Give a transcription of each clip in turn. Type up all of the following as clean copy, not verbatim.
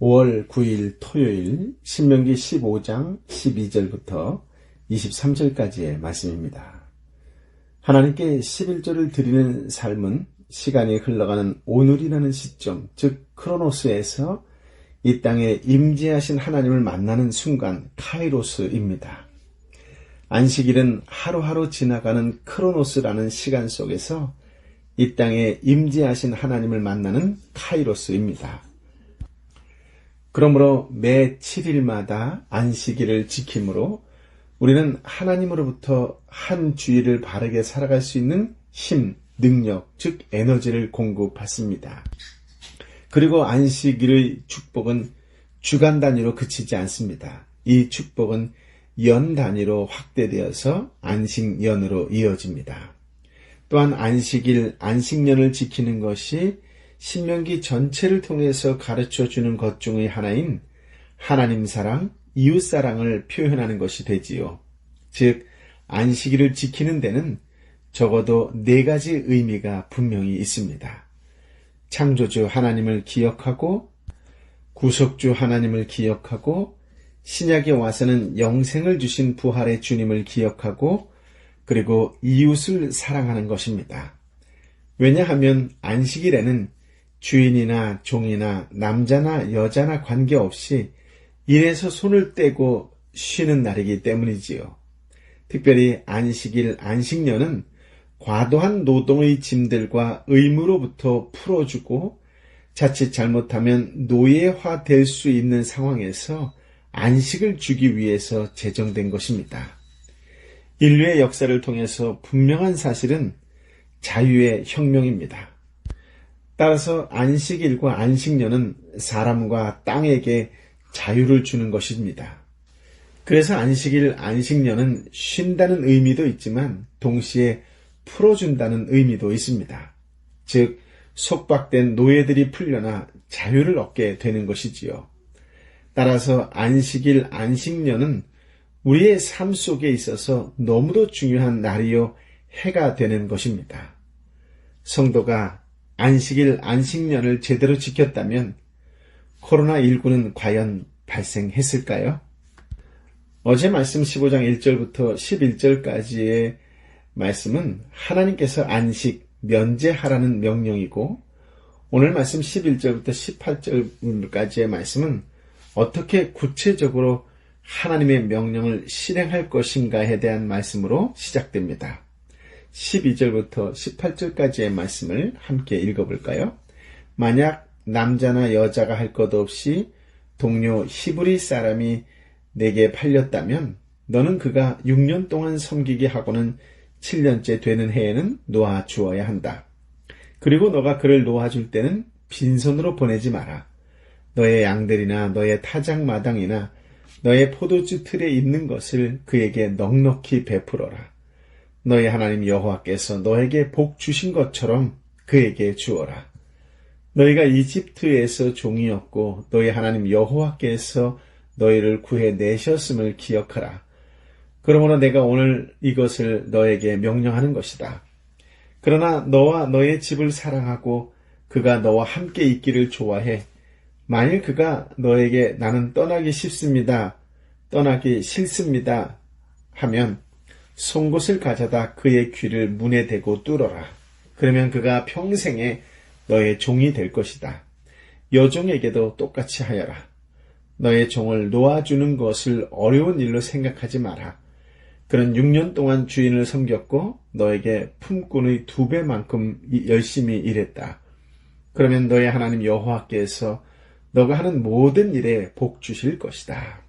5월 9일 토요일 신명기 15장 12절부터 23절까지의 말씀입니다. 하나님께 11조를 드리는 삶은 시간이 흘러가는 오늘이라는 시점, 즉 크로노스에서 이 땅에 임재하신 하나님을 만나는 순간 카이로스입니다. 안식일은 하루하루 지나가는 크로노스라는 시간 속에서 이 땅에 임재하신 하나님을 만나는 카이로스입니다. 그러므로 매 7일마다 안식일을 지킴으로 우리는 하나님으로부터 한 주일을 바르게 살아갈 수 있는 힘, 능력, 즉 에너지를 공급받습니다. 그리고 안식일의 축복은 주간 단위로 그치지 않습니다. 이 축복은 연 단위로 확대되어서 안식년으로 이어집니다. 또한 안식일, 안식년을 지키는 것이 신명기 전체를 통해서 가르쳐주는 것 중의 하나인 하나님 사랑, 이웃 사랑을 표현하는 것이 되지요. 즉 안식일을 지키는 데는 적어도 4가지 의미가 분명히 있습니다. 창조주 하나님을 기억하고, 구속주 하나님을 기억하고, 신약에 와서는 영생을 주신 부활의 주님을 기억하고, 그리고 이웃을 사랑하는 것입니다. 왜냐하면 안식일에는 주인이나 종이나 남자나 여자나 관계없이 일에서 손을 떼고 쉬는 날이기 때문이지요. 특별히 안식일, 안식년은 과도한 노동의 짐들과 의무로부터 풀어주고 자칫 잘못하면 노예화될 수 있는 상황에서 안식을 주기 위해서 제정된 것입니다. 인류의 역사를 통해서 분명한 사실은 자유의 혁명입니다. 따라서 안식일과 안식년은 사람과 땅에게 자유를 주는 것입니다. 그래서 안식일, 안식년은 쉰다는 의미도 있지만 동시에 풀어준다는 의미도 있습니다. 즉 속박된 노예들이 풀려나 자유를 얻게 되는 것이지요. 따라서 안식일, 안식년은 우리의 삶 속에 있어서 너무도 중요한 날이요 해가 되는 것입니다. 성도가 안식일, 안식년을 제대로 지켰다면 코로나19는 과연 발생했을까요? 어제 말씀 15장 1절부터 11절까지의 말씀은 하나님께서 안식, 면제하라는 명령이고, 오늘 말씀 11절부터 18절까지의 말씀은 어떻게 구체적으로 하나님의 명령을 실행할 것인가에 대한 말씀으로 시작됩니다. 12절부터 18절까지의 말씀을 함께 읽어볼까요? 만약 남자나 여자가 할 것 없이 동료 히브리 사람이 내게 팔렸다면 너는 그가 6년 동안 섬기게 하고는 7년째 되는 해에는 놓아주어야 한다. 그리고 너가 그를 놓아줄 때는 빈손으로 보내지 마라. 너의 양들이나 너의 타작마당이나 너의 포도주 틀에 있는 것을 그에게 넉넉히 베풀어라. 너의 하나님 여호와께서 너에게 복 주신 것처럼 그에게 주어라. 너희가 이집트에서 종이었고 너희 하나님 여호와께서 너희를 구해내셨음을 기억하라. 그러므로 내가 오늘 이것을 너에게 명령하는 것이다. 그러나 너와 너의 집을 사랑하고 그가 너와 함께 있기를 좋아해. 만일 그가 너에게 나는 떠나기 쉽습니다, 떠나기 싫습니다 하면 송곳을 가져다 그의 귀를 문에 대고 뚫어라. 그러면 그가 평생에 너의 종이 될 것이다. 여종에게도 똑같이 하여라. 너의 종을 놓아주는 것을 어려운 일로 생각하지 마라. 그는 6년 동안 주인을 섬겼고 너에게 품꾼의 2배만큼 열심히 일했다. 그러면 너의 하나님 여호와께서 너가 하는 모든 일에 복 주실 것이다.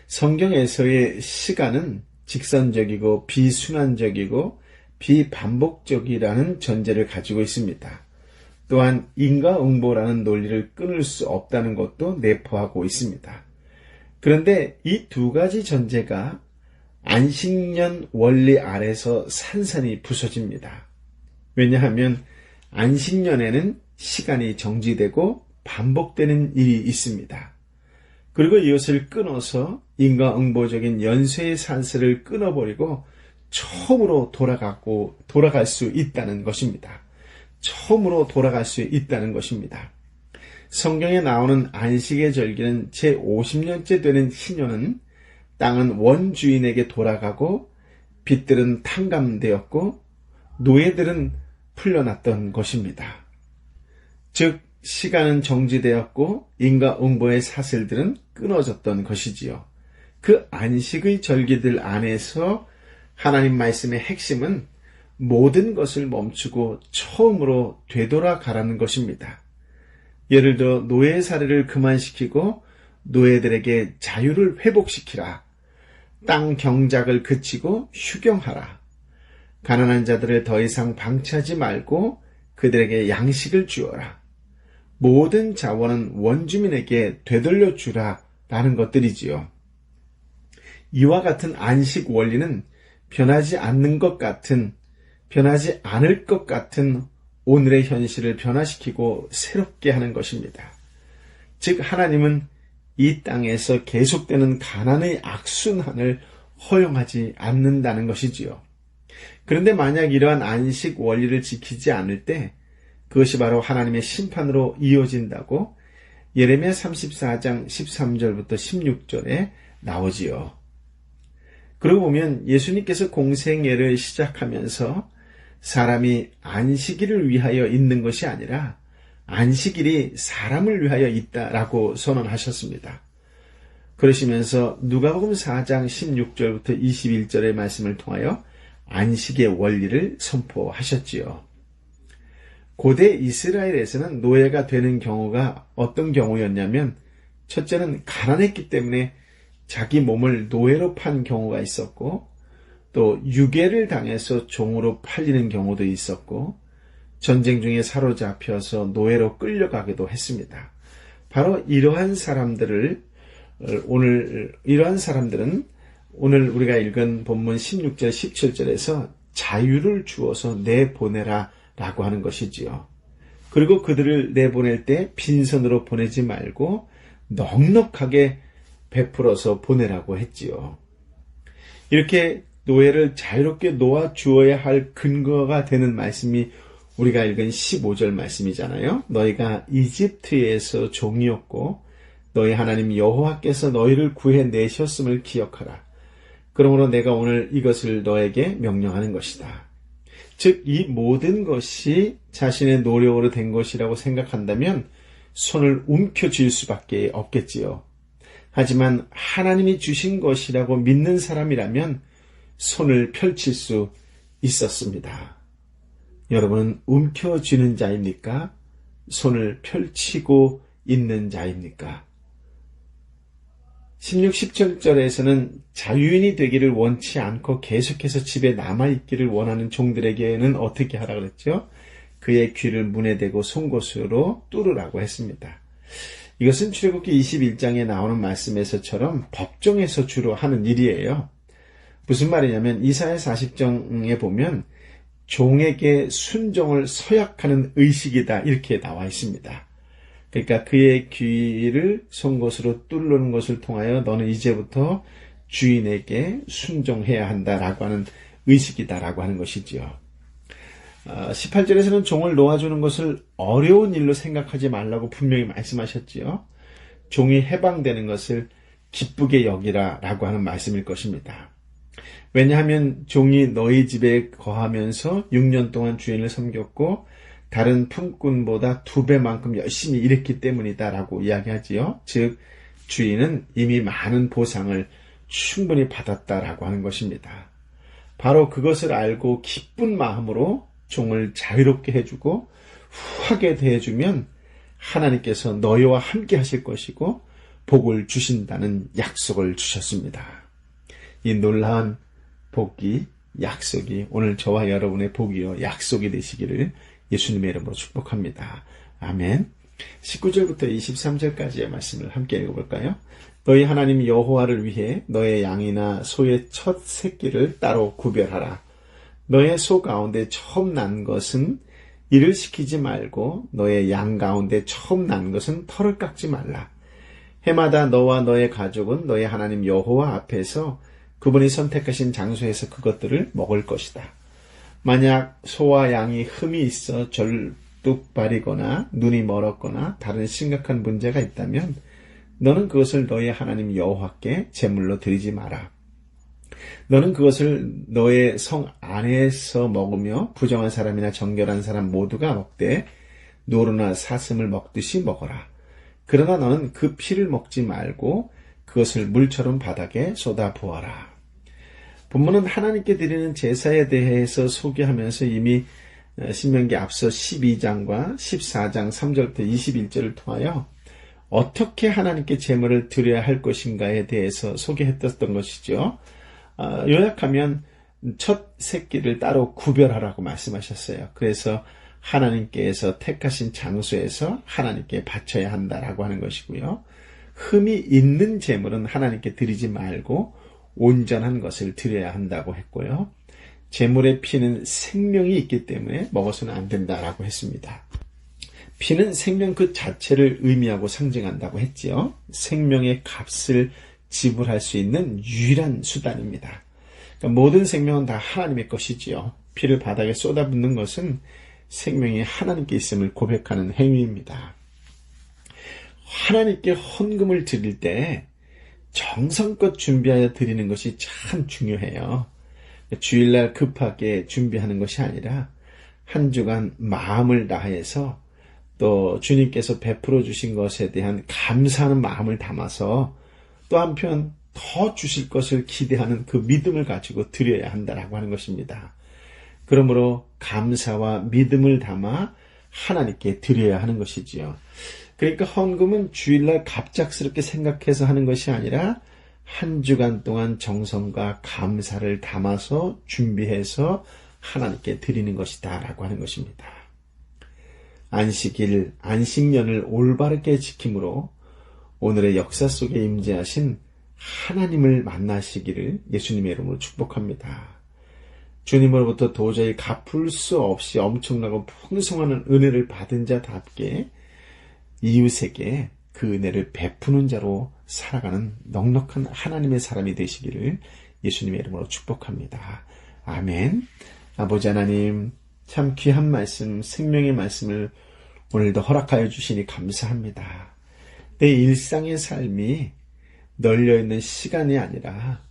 성경에서의 시간은 직선적이고 비순환적이고 비반복적이라는 전제를 가지고 있습니다. 또한 인과응보라는 논리를 끊을 수 없다는 것도 내포하고 있습니다. 그런데 이 2가지 전제가 안식년 원리 아래서 산산이 부서집니다. 왜냐하면 안식년에는 시간이 정지되고 반복되는 일이 있습니다. 그리고 이것을 끊어서 인과응보적인 연쇄의 산세를 끊어버리고 처음으로 돌아갈 수 있다는 것입니다. 처음으로 돌아갈 수 있다는 것입니다. 성경에 나오는 안식의 절기는 제50년째 되는 희년은 땅은 원주인에게 돌아가고 빚들은 탕감되었고 노예들은 풀려났던 것입니다. 즉 시간은 정지되었고 인과응보의 사슬들은 끊어졌던 것이지요. 그 안식의 절기들 안에서 하나님 말씀의 핵심은 모든 것을 멈추고 처음으로 되돌아가라는 것입니다. 예를 들어 노예 살해를 그만시키고 노예들에게 자유를 회복시키라. 땅 경작을 그치고 휴경하라. 가난한 자들을 더 이상 방치하지 말고 그들에게 양식을 주어라. 모든 자원은 원주민에게 되돌려 주라 라는 것들이지요. 이와 같은 안식 원리는 변하지 않을 것 같은 오늘의 현실을 변화시키고 새롭게 하는 것입니다. 즉 하나님은 이 땅에서 계속되는 가난의 악순환을 허용하지 않는다는 것이지요. 그런데 만약 이러한 안식 원리를 지키지 않을 때 그것이 바로 하나님의 심판으로 이어진다고 예레미야 34장 13절부터 16절에 나오지요. 그러고 보면 예수님께서 공생애를 시작하면서 사람이 안식일을 위하여 있는 것이 아니라 안식일이 사람을 위하여 있다라고 선언하셨습니다. 그러시면서 누가복음 4장 16절부터 21절의 말씀을 통하여 안식의 원리를 선포하셨지요. 고대 이스라엘에서는 노예가 되는 경우가 어떤 경우였냐면 첫째는 가난했기 때문에 자기 몸을 노예로 판 경우가 있었고 또 유괴를 당해서 종으로 팔리는 경우도 있었고 전쟁 중에 사로잡혀서 노예로 끌려가기도 했습니다. 바로 이러한 사람들은 오늘 우리가 읽은 본문 16절 17절에서 자유를 주어서 내보내라 라고 하는 것이지요. 그리고 그들을 내보낼 때 빈손으로 보내지 말고 넉넉하게 베풀어서 보내라고 했지요. 이렇게 노예를 자유롭게 놓아주어야 할 근거가 되는 말씀이 우리가 읽은 15절 말씀이잖아요. 너희가 이집트에서 종이었고 너희 하나님 여호와께서 너희를 구해내셨음을 기억하라. 그러므로 내가 오늘 이것을 너에게 명령하는 것이다. 즉 이 모든 것이 자신의 노력으로 된 것이라고 생각한다면 손을 움켜쥘 수밖에 없겠지요. 하지만 하나님이 주신 것이라고 믿는 사람이라면 손을 펼칠 수 있었습니다. 여러분은 움켜쥐는 자입니까? 손을 펼치고 있는 자입니까? 16, 17절에서는 자유인이 되기를 원치 않고 계속해서 집에 남아있기를 원하는 종들에게는 어떻게 하라 그랬죠? 그의 귀를 문에 대고 송곳으로 뚫으라고 했습니다. 이것은 출애굽기 21장에 나오는 말씀에서처럼 법정에서 주로 하는 일이에요. 무슨 말이냐면 이사야 40장에 보면 종에게 순종을 서약하는 의식이다 이렇게 나와 있습니다. 그러니까 그의 귀를 송곳으로 뚫는 것을 통하여 너는 이제부터 주인에게 순종해야 한다라고 하는 의식이다라고 하는 것이지요. 18절에서는 종을 놓아주는 것을 어려운 일로 생각하지 말라고 분명히 말씀하셨지요. 종이 해방되는 것을 기쁘게 여기라 라고 하는 말씀일 것입니다. 왜냐하면 종이 너희 집에 거하면서 6년 동안 주인을 섬겼고 다른 품꾼보다 2배만큼 열심히 일했기 때문이다 라고 이야기하지요. 즉 주인은 이미 많은 보상을 충분히 받았다라고 하는 것입니다. 바로 그것을 알고 기쁜 마음으로 종을 자유롭게 해주고 후하게 대해주면 하나님께서 너희와 함께 하실 것이고 복을 주신다는 약속을 주셨습니다. 이 놀라운 복이 약속이 오늘 저와 여러분의 복이요 약속이 되시기를 예수님의 이름으로 축복합니다. 아멘. 19절부터 23절까지의 말씀을 함께 읽어볼까요? 너희 하나님 여호와를 위해 너의 양이나 소의 첫 새끼를 따로 구별하라. 너의 소 가운데 처음 난 것은 일을 시키지 말고 너의 양 가운데 처음 난 것은 털을 깎지 말라. 해마다 너와 너의 가족은 너의 하나님 여호와 앞에서 그분이 선택하신 장소에서 그것들을 먹을 것이다. 만약 소와 양이 흠이 있어 뚝뚝발이거나 눈이 멀었거나 다른 심각한 문제가 있다면 너는 그것을 너의 하나님 여호와께 제물로 드리지 마라. 너는 그것을 너의 성 안에서 먹으며 부정한 사람이나 정결한 사람 모두가 먹되 노루나 사슴을 먹듯이 먹어라. 그러나 너는 그 피를 먹지 말고 그것을 물처럼 바닥에 쏟아 부어라. 본문은 하나님께 드리는 제사에 대해서 소개하면서 이미 신명기 앞서 12장과 14장 3절부터 21절을 통하여 어떻게 하나님께 제물을 드려야 할 것인가에 대해서 소개했던 것이죠. 요약하면 첫 새끼를 따로 구별하라고 말씀하셨어요. 그래서 하나님께서 택하신 장소에서 하나님께 바쳐야 한다라고 하는 것이고요. 흠이 있는 제물은 하나님께 드리지 말고 온전한 것을 드려야 한다고 했고요. 제물의 피는 생명이 있기 때문에 먹어서는 안 된다라고 했습니다. 피는 생명 그 자체를 의미하고 상징한다고 했지요. 생명의 값을 지불할 수 있는 유일한 수단입니다. 그러니까 모든 생명은 다 하나님의 것이지요. 피를 바닥에 쏟아붓는 것은 생명이 하나님께 있음을 고백하는 행위입니다. 하나님께 헌금을 드릴 때 정성껏 준비하여 드리는 것이 참 중요해요. 주일날 급하게 준비하는 것이 아니라 한 주간 마음을 다해서 또 주님께서 베풀어 주신 것에 대한 감사하는 마음을 담아서 또 한편 더 주실 것을 기대하는 그 믿음을 가지고 드려야 한다라고 하는 것입니다. 그러므로 감사와 믿음을 담아 하나님께 드려야 하는 것이지요. 그러니까 헌금은 주일날 갑작스럽게 생각해서 하는 것이 아니라 한 주간 동안 정성과 감사를 담아서 준비해서 하나님께 드리는 것이다 라고 하는 것입니다. 안식일, 안식년을 올바르게 지킴으로 오늘의 역사 속에 임재하신 하나님을 만나시기를 예수님의 이름으로 축복합니다. 주님으로부터 도저히 갚을 수 없이 엄청나고 풍성한 은혜를 받은 자답게 이웃에게 그 은혜를 베푸는 자로 살아가는 넉넉한 하나님의 사람이 되시기를 예수님의 이름으로 축복합니다. 아멘. 아버지 하나님, 참 귀한 말씀, 생명의 말씀을 오늘도 허락하여 주시니 감사합니다. 내 일상의 삶이 널려있는 시간이 아니라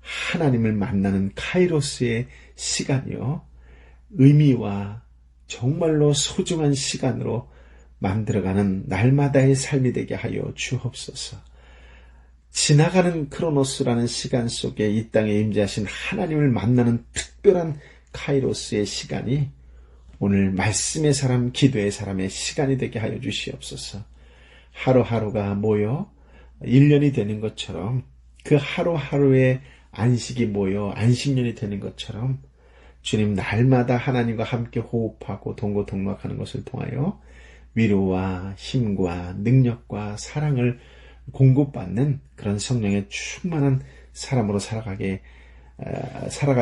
하나님을 만나는 카이로스의 시간이요, 의미와 정말로 소중한 시간으로 만들어가는 날마다의 삶이 되게 하여 주옵소서. 지나가는 크로노스라는 시간 속에 이 땅에 임재하신 하나님을 만나는 특별한 카이로스의 시간이 오늘 말씀의 사람, 기도의 사람의 시간이 되게 하여 주시옵소서. 하루하루가 모여 1년이 되는 것처럼 그 하루하루의 안식이 모여 안식년이 되는 것처럼 주님 날마다 하나님과 함께 호흡하고 동고동락하는 것을 통하여 위로와 힘과 능력과 사랑을 공급받는 그런 성령의 충만한 사람으로 살아갈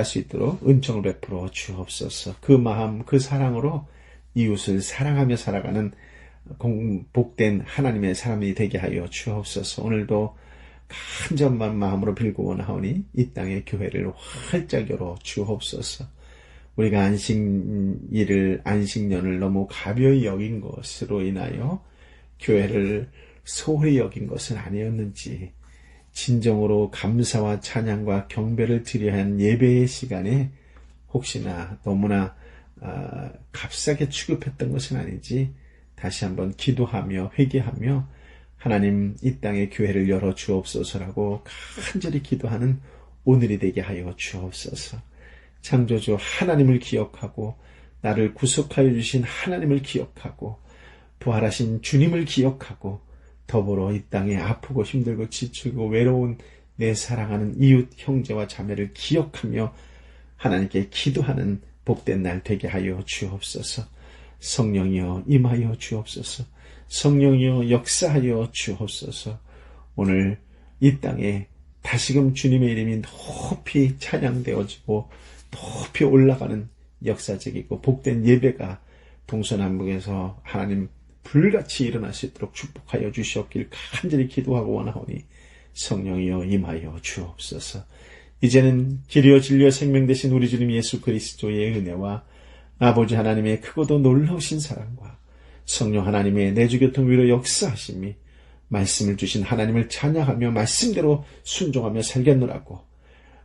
수 있도록 은총을 베풀어 주옵소서. 그 마음, 그 사랑으로 이웃을 사랑하며 살아가는 복된 하나님의 사람이 되게 하여 주옵소서. 오늘도 간절한 마음으로 빌고 원하오니 이 땅의 교회를 활짝 열어 주옵소서. 우리가 안식년을 너무 가벼이 여긴 것으로 인하여 교회를 소홀히 여긴 것은 아니었는지, 진정으로 감사와 찬양과 경배를 드려야 하는 예배의 시간에 혹시나 너무나 값싸게 취급했던 것은 아닌지 다시 한번 기도하며 회개하며 하나님 이 땅의 교회를 열어 주옵소서라고 간절히 기도하는 오늘이 되게 하여 주옵소서. 창조주 하나님을 기억하고 나를 구속하여 주신 하나님을 기억하고 부활하신 주님을 기억하고 더불어 이 땅에 아프고 힘들고 지치고 외로운 내 사랑하는 이웃 형제와 자매를 기억하며 하나님께 기도하는 복된 날 되게 하여 주옵소서. 성령이여 임하여 주옵소서. 성령이여 역사하여 주옵소서. 오늘 이 땅에 다시금 주님의 이름이 높이 찬양되어지고 높이 올라가는 역사적이고 복된 예배가 동서남북에서 하나님 불같이 일어날 수 있도록 축복하여 주시옵길 간절히 기도하고 원하오니 성령이여 임하여 주옵소서. 이제는 길이요 진리요 생명 되신 우리 주님 예수 그리스도의 은혜와 아버지 하나님의 크고도 놀라우신 사랑과 성령 하나님의 내주교통 위로 역사하심이 말씀을 주신 하나님을 찬양하며 말씀대로 순종하며 살겠노라고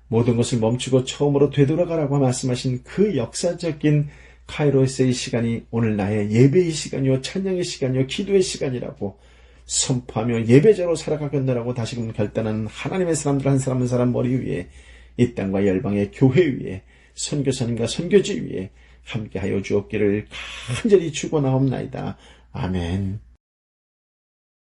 모든 것을 멈추고 처음으로 되돌아가라고 말씀하신 그 역사적인 카이로스의 시간이 오늘 나의 예배의 시간이요 찬양의 시간이요 기도의 시간이라고 선포하며 예배자로 살아가겠노라고 다시금 결단하는 하나님의 사람들 한 사람 한 사람 머리 위에 이 땅과 열방의 교회 위에 선교사님과 선교지 위에 함께하여 주옵기를 간절히 축원하옵나이다. 아멘.